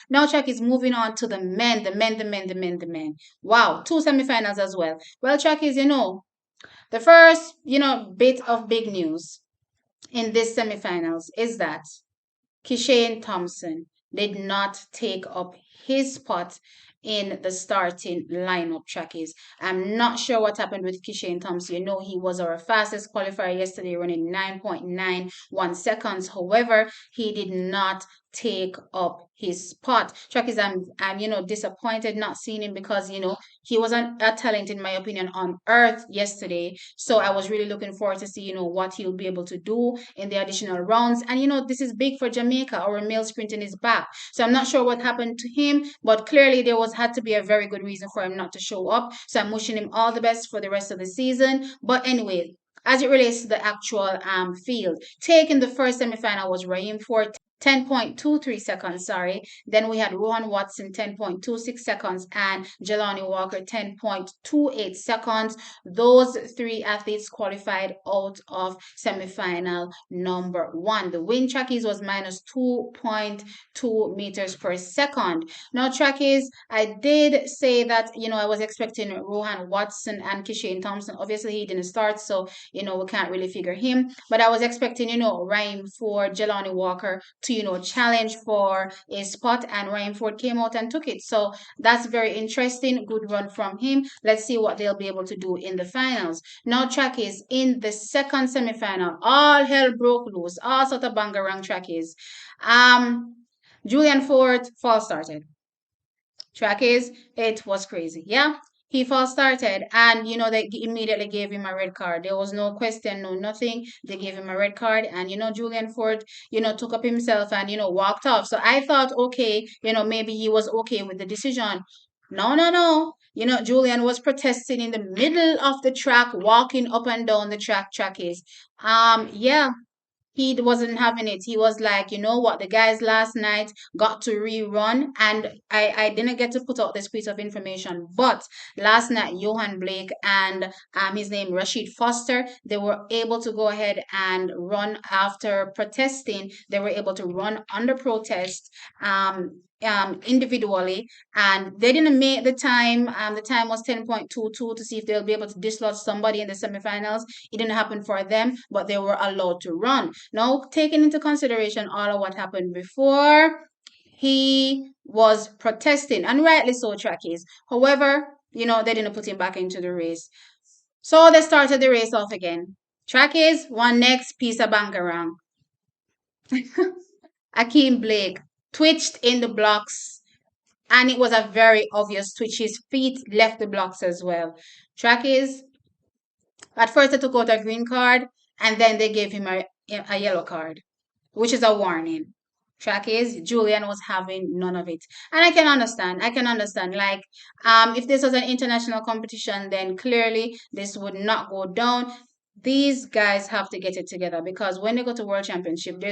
Now track is moving on to the men, the men, the men, the men, the men. Wow, two semifinals as well. Well, track is, the first, bit of big news in this semifinals is that Kishane Thompson did not take up his spot in the starting lineup, trackies. I'm not sure what happened with Kishane Thompson. He was our fastest qualifier yesterday, running 9.91 seconds. However, he did not take up his spot. Trackies, I'm disappointed not seeing him because, he wasn't a talent, in my opinion, on earth yesterday. So I was really looking forward to see, what he'll be able to do in the additional rounds. And, this is big for Jamaica. Our male sprinting is back. So I'm not sure what happened to him, but clearly there had to be a very good reason for him not to show up. So I'm wishing him all the best for the rest of the season. But anyway, as it relates to the actual field, taking the first semifinal was Raheem Forte. 10.23 seconds, sorry. Then we had Rohan Watson, 10.26 seconds, and Jelani Walker, 10.28 seconds. Those three athletes qualified out of semifinal number one. The wind trackies was minus 2.2 meters per second. Now, trackies, I did say that, I was expecting Rohan Watson and Kishane Thompson. Obviously, he didn't start, so, we can't really figure him. But I was expecting, Rhyme for Jelani Walker to, challenge for a spot, and Ryan Ford came out and took it. So that's very interesting. Good run from him. Let's see what they'll be able to do in the finals. Now, trackies, in the second semifinal, all hell broke loose. All sort of bangarang trackies. Julian Forte false started. Trackies, it was crazy. Yeah. He false started, and they immediately gave him a red card. There was no question, no nothing. They gave him a red card, and Julian Ford, took up himself and walked off. So I thought, okay, maybe he was okay with the decision. No, no, no. Julian was protesting in the middle of the track, walking up and down the track. Trackies. Yeah, he wasn't having it. He was like, you know what, the guys last night got to rerun, and I didn't get to put out this piece of information, but last night Johan Blake and his name Rashid Foster, they were able to go ahead and run after protesting. They were able to run under protest individually, and they didn't make the time. The time was 10.22 to see if they'll be able to dislodge somebody in the semifinals. It didn't happen for them, but they were allowed to run. Now, taking into consideration all of what happened before, he was protesting, and rightly so, trackies. However, they didn't put him back into the race. So they started the race off again. Trackies, one next piece of bangarang. Akeem Blake twitched in the blocks, and it was a very obvious twitch. His feet left the blocks as well. Trackies, at first they took out a green card, and then they gave him a yellow card, which is a warning. Trackies, Julian was having none of it. And I can understand. Like, if this was an international competition, then clearly this would not go down. These guys have to get it together, because when they go to World Championship,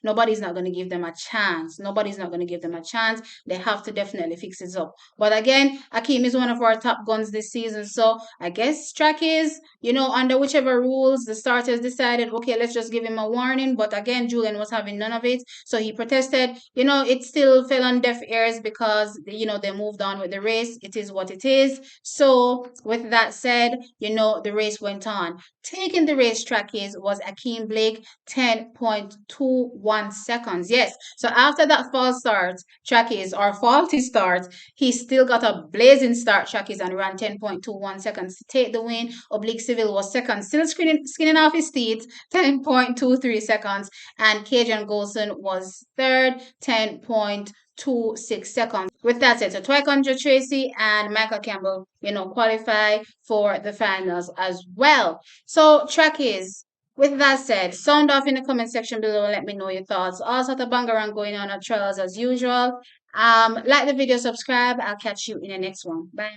nobody's not going to give them a chance. Nobody's not going to give them a chance. They have to definitely fix it up. But again, Akeem is one of our top guns this season. So I guess trackies, under whichever rules the starters decided, okay, let's just give him a warning. But again, Julian was having none of it. So he protested. It still fell on deaf ears because, they moved on with the race. It is what it is. So with that said, the race went on. Taking the race trackies was Akeem Blake, 10.21 seconds. Yes. So after that false start, trackies, or faulty start, he still got a blazing start, trackies, and ran 10.21 seconds to take the win. Oblique Civil was second, still skinning off his teeth, 10.23 seconds. And Cajun Golson was third, 10.26 seconds. With that said, so Twycondra Tracy and Michael Campbell, qualify for the finals as well. So, trackies, with that said, sound off in the comment section below and let me know your thoughts. All sort of bangarang going on at trials as usual. Like the video, subscribe. I'll catch you in the next one. Bye.